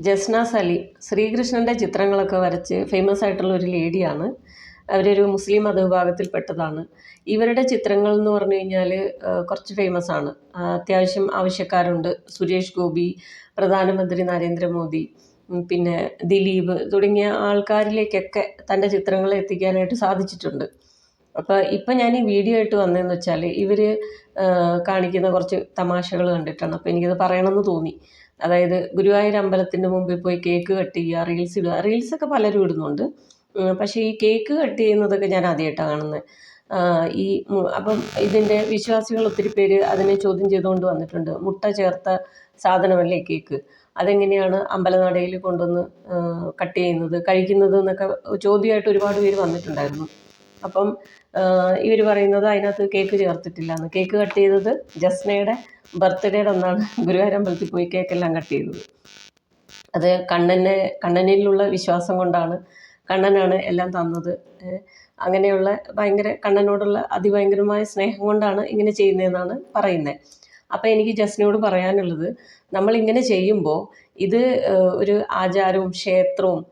ജസ്ന സലീം ശ്രീകൃഷ്ണൻ്റെ ചിത്രങ്ങളൊക്കെ വരച്ച് ഫേമസ് ആയിട്ടുള്ള ഒരു ലേഡിയാണ്. അവരൊരു മുസ്ലിം മതവിഭാഗത്തിൽപ്പെട്ടതാണ്. ഇവരുടെ ചിത്രങ്ങൾ എന്ന് പറഞ്ഞു കഴിഞ്ഞാൽ കുറച്ച് ഫേമസ് ആണ്. അത്യാവശ്യം ആവശ്യക്കാരുണ്ട്. സുരേഷ് ഗോപി, പ്രധാനമന്ത്രി നരേന്ദ്രമോദി, പിന്നെ ദിലീപ് തുടങ്ങിയ ആൾക്കാരിലേക്കൊക്കെ തൻ്റെ ചിത്രങ്ങൾ എത്തിക്കാനായിട്ട് സാധിച്ചിട്ടുണ്ട്. അപ്പോൾ ഇപ്പം ഞാൻ ഈ വീഡിയോ ആയിട്ട് വന്നതെന്ന് വെച്ചാൽ ഇവർ കാണിക്കുന്ന കുറച്ച് തമാശകൾ കണ്ടിട്ടാണ്. അപ്പോൾ എനിക്കത് പറയണമെന്ന് തോന്നി. അതായത് ഗുരുവായൂർ അമ്പലത്തിൻ്റെ മുമ്പിൽ പോയി കേക്ക് കട്ട് ചെയ്യുക, റീൽസ് ഇടുക. റീൽസൊക്കെ പലരും ഇടുന്നുണ്ട്. പക്ഷേ ഈ കേക്ക് കട്ട് ചെയ്യുന്നതൊക്കെ ഞാൻ ആദ്യമായിട്ടാണ് കാണുന്നത്. അപ്പം ഇതിൻ്റെ വിശ്വാസികൾ ഒത്തിരി പേര് അതിനെ ചോദ്യം ചെയ്തുകൊണ്ട് വന്നിട്ടുണ്ട്. മുട്ട ചേർത്ത സാധനമല്ലേ കേക്ക്, അതെങ്ങനെയാണ് അമ്പലനടയിൽ കൊണ്ടുവന്ന് കട്ട് ചെയ്യുന്നത്, കഴിക്കുന്നത് എന്നൊക്കെ ചോദ്യമായിട്ട് ഒരുപാട് പേര് വന്നിട്ടുണ്ടായിരുന്നു. അപ്പം ഇവർ പറയുന്നത് അതിനകത്ത് കേക്ക് ചേർത്തിട്ടില്ല എന്ന്. കേക്ക് കട്ട് ചെയ്തത് ജസ്നയുടെ ബർത്ത്ഡേയുടെ ഒന്നാണ് ഗുരുവായൂർ അമ്പലത്തിൽ പോയി കേക്കെല്ലാം കട്ട് ചെയ്തത്. അത് കണ്ണനിലുള്ള വിശ്വാസം കൊണ്ടാണ്. കണ്ണനാണ് എല്ലാം തന്നത്. അങ്ങനെയുള്ള കണ്ണനോടുള്ള അതിഭയങ്കരമായ സ്നേഹം കൊണ്ടാണ് ഇങ്ങനെ ചെയ്യുന്നതെന്നാണ് പറയുന്നത്. അപ്പോൾ എനിക്ക് ജസ്നയോട് പറയാനുള്ളത്, നമ്മളിങ്ങനെ ചെയ്യുമ്പോൾ ഇത് ഒരു ആചാരവും ക്ഷേത്രവും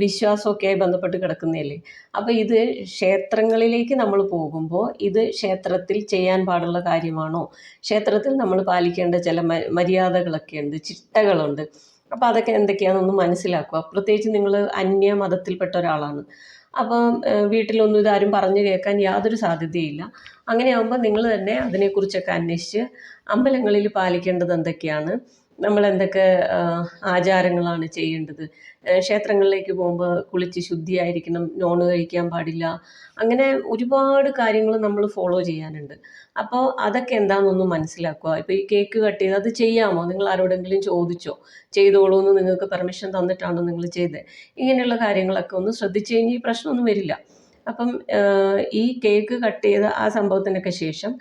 വിശ്വാസമൊക്കെയായി ബന്ധപ്പെട്ട് കിടക്കുന്നതല്ലേ. അപ്പോൾ ഇത് ക്ഷേത്രങ്ങളിലേക്ക് നമ്മൾ പോകുമ്പോൾ ഇത് ക്ഷേത്രത്തിൽ ചെയ്യാൻ പാടുള്ള കാര്യമാണോ? ക്ഷേത്രത്തിൽ നമ്മൾ പാലിക്കേണ്ട ചില മര്യാദകളൊക്കെ ഉണ്ട്, ചിട്ടകളുണ്ട്. അപ്പോൾ അതൊക്കെ എന്തൊക്കെയാണെന്നൊന്ന് മനസ്സിലാക്കുക. പ്രത്യേകിച്ച് നിങ്ങൾ അന്യ മതത്തിൽപ്പെട്ട ഒരാളാണ്. അപ്പം വീട്ടിലൊന്നും ഇതാരും പറഞ്ഞു കേൾക്കാൻ യാതൊരു സാധ്യതയില്ല. അങ്ങനെയാകുമ്പോൾ നിങ്ങൾ തന്നെ അതിനെക്കുറിച്ചൊക്കെ അന്വേഷിച്ച് അമ്പലങ്ങളിൽ പാലിക്കേണ്ടത് എന്തൊക്കെയാണ്, നമ്മൾ എന്തൊക്കെ ആചാരങ്ങളാണ് ചെയ്യേണ്ടത്, ക്ഷേത്രങ്ങളിലേക്ക് പോകുമ്പോൾ കുളിച്ച് ശുദ്ധിയായിരിക്കണം, നോൺ കഴിക്കാൻ പാടില്ല, അങ്ങനെ ഒരുപാട് കാര്യങ്ങൾ നമ്മൾ ഫോളോ ചെയ്യാനുണ്ട്. അപ്പോൾ അതൊക്കെ എന്താണെന്നൊന്ന് മനസ്സിലാക്കുക. ഇപ്പോൾ ഈ കേക്ക് കട്ട് ചെയ്ത് അത് ചെയ്യാമോ, നിങ്ങൾ ആരോടെങ്കിലും ചോദിച്ചോ, ചെയ്തോളൂ എന്ന് നിങ്ങൾക്ക് പെർമിഷൻ തന്നിട്ടാണോ നിങ്ങൾ ചെയ്തത്, ഇങ്ങനെയുള്ള കാര്യങ്ങളൊക്കെ ഒന്ന് ശ്രദ്ധിച്ചു കഴിഞ്ഞാൽ ഈ പ്രശ്നമൊന്നും വരില്ല. അപ്പം ഈ കേക്ക് കട്ട് ചെയ്ത ആ സംഭവത്തിനൊക്കെ ശേഷം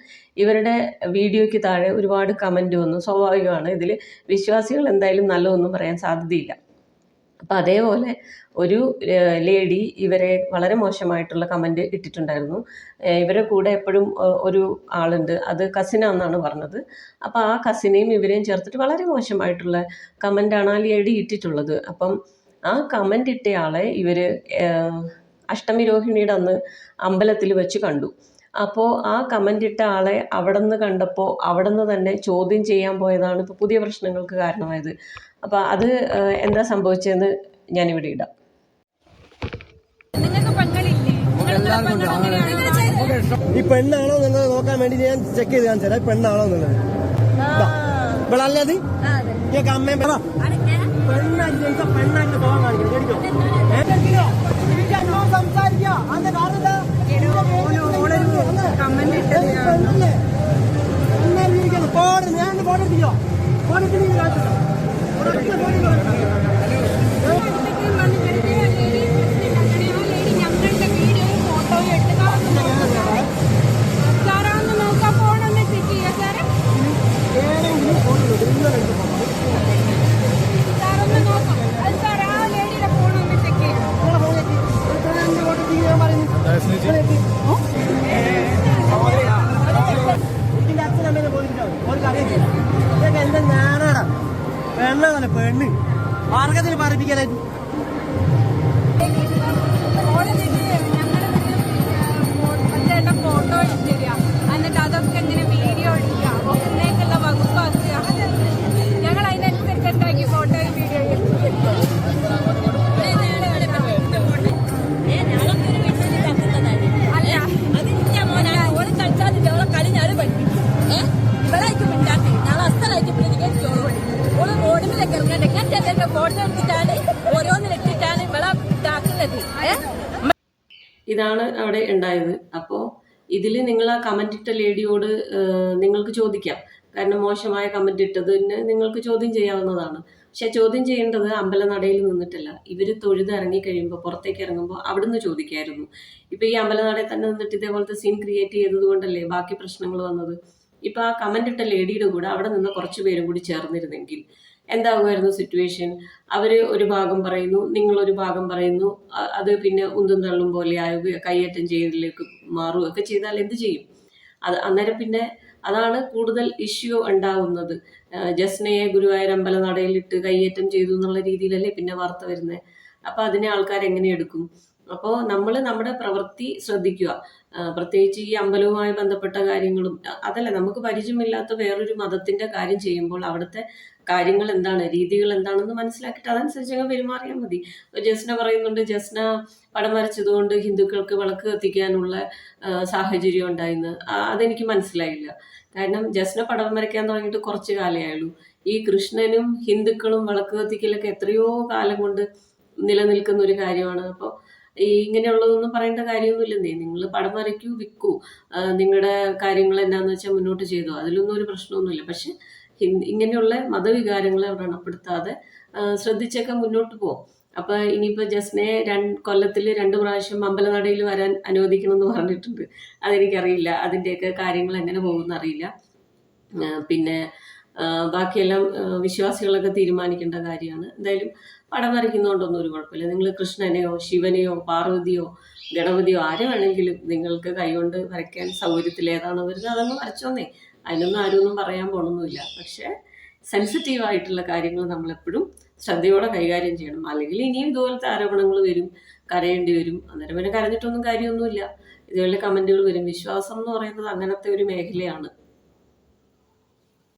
ഇവരുടെ വീഡിയോയ്ക്ക് താഴെ ഒരുപാട് കമൻറ്റ് വന്നു. സ്വാഭാവികമാണ്, ഇതിൽ വിശ്വാസികൾ എന്തായാലും നല്ലതൊന്നും പറയാൻ സാധ്യതയില്ല. അപ്പം അതേപോലെ ഒരു ലേഡി ഇവരെ വളരെ മോശമായിട്ടുള്ള കമൻറ്റ് ഇട്ടിട്ടുണ്ടായിരുന്നു. ഇവരെ കൂടെ എപ്പോഴും ഒരു ആളുണ്ട്, അത് കസിനാണെന്നാണ് പറഞ്ഞത്. അപ്പോൾ ആ കസിനെയും ഇവരെയും ചേർത്തിട്ട് വളരെ മോശമായിട്ടുള്ള കമൻറ്റാണ് ആ ലേഡി ഇട്ടിട്ടുള്ളത്. അപ്പം ആ കമൻറ്റ് ഇട്ടയാളെ ഇവർ അഷ്ടമി രോഹിണിയുടെ അന്ന് അമ്പലത്തിൽ വെച്ച് കണ്ടു. അപ്പോൾ ആ കമൻ്റ് ഇട്ട ആളെ അവിടെ നിന്ന് കണ്ടപ്പോൾ അവിടെ നിന്ന് തന്നെ ചോദ്യം ചെയ്യാൻ പോയതാണ് ഇപ്പോൾ പുതിയ പ്രശ്നങ്ങൾക്ക് കാരണമായത്. അപ്പോൾ അത് എന്താ സംഭവിച്ചതെന്ന് ഞാനിവിടെ ഇടാം. ഈ പെണ്ണാണോ എന്നുള്ളത് നോക്കാൻ വേണ്ടി ഞാൻ ചെക്ക് ചെയ്ത് കാണിച്ചു തരാം. പെണ്ണാണോ എന്നുള്ളത് ഇവിടെ അല്ലത് അമ്മയും പെണ്ണായിട്ട് പോകാൻ കാണിക്കണം. സംസാരിക്കുക എന്റെ ഞാനാടാ പെണ്ണാണല്ലോ, പെണ്ണ് മാർഗത്തിൽ പറയിപ്പിക്കാനായിട്ട്. ഫോട്ടോ എടുത്തിരിക, എന്നിട്ട് അതൊക്കെ ഇങ്ങനെ വീഡിയോ എടുക്കുക, ഒന്നേക്കുള്ള വകുപ്പാക്കുക. ഞങ്ങൾ അതിനനുസരിച്ച് ഉണ്ടാക്കി ഫോട്ടോയും വീഡിയോയും. ഇതാണ് അവിടെ ഉണ്ടായത്. അപ്പോൾ ഇതിൽ നിങ്ങൾ ആ കമൻ്റ് ഇട്ട ലേഡിയോട് നിങ്ങൾക്ക് ചോദിക്കാം. കാരണം മോശമായ കമൻ്റ് ഇട്ടതിന് നിങ്ങൾക്ക് ചോദ്യം ചെയ്യാവുന്നതാണ്. പക്ഷെ ചോദ്യം ചെയ്യേണ്ടത് അമ്പലനടയിൽ നിന്നിട്ടല്ല. ഇവർ തൊഴുതിറങ്ങി കഴിയുമ്പോൾ പുറത്തേക്ക് ഇറങ്ങുമ്പോൾ അവിടുന്ന് ചോദിക്കായിരുന്നു. ഇപ്പോൾ ഈ അമ്പലനടയിൽ തന്നെ നിന്നിട്ട് ഇതേപോലത്തെ സീൻ ക്രിയേറ്റ് ചെയ്തത് കൊണ്ടല്ലേ ബാക്കി പ്രശ്നങ്ങൾ വന്നത്. ഇപ്പോൾ ആ കമൻ്റ് ഇട്ട ലേഡിയുടെ കൂടെ അവിടെ നിന്ന് കുറച്ച് പേരും കൂടി ചേർന്നിരുന്നെങ്കിൽ എന്താകുമായിരുന്നു സിറ്റുവേഷൻ? അവർ ഒരു ഭാഗം പറയുന്നു, നിങ്ങളൊരു ഭാഗം പറയുന്നു, അത് പിന്നെ ഉന്തും തള്ളും പോലെ ആവുകയോ കയ്യേറ്റം ചെയ്യലിലേക്ക് മാറുകയൊക്കെ ചെയ്താൽ എന്ത് ചെയ്യും? അന്നേരം പിന്നെ അതാണ് കൂടുതൽ ഇഷ്യൂ ഉണ്ടാകുന്നത്. ജസ്നയെ ഗുരുവായൂർ അമ്പലനടയിലിട്ട് കയ്യേറ്റം ചെയ്തു എന്നുള്ള രീതിയിലല്ലേ പിന്നെ വാർത്ത വരുന്നത്. അപ്പോൾ അതിനെ ആൾക്കാർ എങ്ങനെ എടുക്കും? അപ്പോൾ നമ്മൾ നമ്മുടെ പ്രവൃത്തി ശ്രദ്ധിക്കുക. പ്രത്യേകിച്ച് ഈ അമ്പലവുമായി ബന്ധപ്പെട്ട കാര്യങ്ങളും അതല്ല, നമുക്ക് പരിചയമില്ലാത്ത വേറൊരു മതത്തിന്റെ കാര്യം ചെയ്യുമ്പോൾ അവിടുത്തെ കാര്യങ്ങൾ എന്താണ്, രീതികൾ എന്താണെന്ന് മനസ്സിലാക്കിയിട്ട് അതനുസരിച്ച് അങ്ങ് പെരുമാറിയാൽ മതി. ജസ്ന പറയുന്നുണ്ട്, ജസ്ന പടം വരച്ചതുകൊണ്ട് ഹിന്ദുക്കൾക്ക് വിളക്ക് കത്തിക്കാനുള്ള സാഹചര്യം ഉണ്ടായിന്ന്. അതെനിക്ക് മനസ്സിലായില്ല. കാരണം ജസ്ന പടം വരയ്ക്കാൻ തുടങ്ങിയിട്ട് കുറച്ച് കാലമേ ആയുള്ളൂ. ഈ കൃഷ്ണനും ഹിന്ദുക്കളും വിളക്ക് കത്തിക്കലൊക്കെ എത്രയോ കാലം കൊണ്ട് നിലനിൽക്കുന്ന ഒരു കാര്യമാണ്. അപ്പോൾ ഈ ഇങ്ങനെയുള്ളതൊന്നും പറയേണ്ട കാര്യമൊന്നുമില്ലെന്നേ. നിങ്ങൾ പടം വരയ്ക്കൂ, വിൽക്കൂ, നിങ്ങളുടെ കാര്യങ്ങൾ എന്താണെന്ന് വെച്ചാൽ മുന്നോട്ട് ചെയ്തോ, അതിലൊന്നും ഒരു പ്രശ്നമൊന്നുമില്ല. പക്ഷെ ഇങ്ങനെയുള്ള മതവികാരങ്ങളെ വ്രണപ്പെടുത്താതെ ശ്രദ്ധിച്ചൊക്കെ മുന്നോട്ട് പോകും. അപ്പൊ ഇനിയിപ്പോ ജസ്നയെ കൊല്ലത്തിൽ 2 പ്രാവശ്യം അമ്പലനടയിൽ വരാൻ അനുവദിക്കണം എന്ന് പറഞ്ഞിട്ടുണ്ട്. അതെനിക്കറിയില്ല, അതിൻ്റെയൊക്കെ കാര്യങ്ങൾ എങ്ങനെ പോകുമെന്ന് അറിയില്ല. പിന്നെ ബാക്കിയെല്ലാം വിശ്വാസികളൊക്കെ തീരുമാനിക്കേണ്ട കാര്യമാണ്. എന്തായാലും പടം വരയ്ക്കുന്നതുകൊണ്ടൊന്നും ഒരു കുഴപ്പമില്ല. നിങ്ങൾ കൃഷ്ണനെയോ ശിവനെയോ പാർവതിയോ ഗണപതിയോ ആരെ വേണമെങ്കിലും നിങ്ങൾക്ക് കൈകൊണ്ട് വരയ്ക്കാൻ സൗകര്യത്തിൽ ഏതാണോ വരുന്നത് അതങ്ങ് വരച്ചോന്നേ. അതിനൊന്നും ആരൊന്നും പറയാൻ പോണൊന്നുമില്ല. പക്ഷേ സെൻസിറ്റീവായിട്ടുള്ള കാര്യങ്ങൾ നമ്മളെപ്പോഴും ശ്രദ്ധയോടെ കൈകാര്യം ചെയ്യണം. അല്ലെങ്കിൽ ഇനിയും ഇതുപോലത്തെ ആരോപണങ്ങൾ വരും, കരയേണ്ടി വരും. അന്നേരം പിന്നെ കരഞ്ഞിട്ടൊന്നും കാര്യമൊന്നുമില്ല. ഇതുപോലെ കമൻറ്റുകൾ വരും. വിശ്വാസം എന്ന് പറയുന്നത് അങ്ങനത്തെ ഒരു മേഖലയാണ്.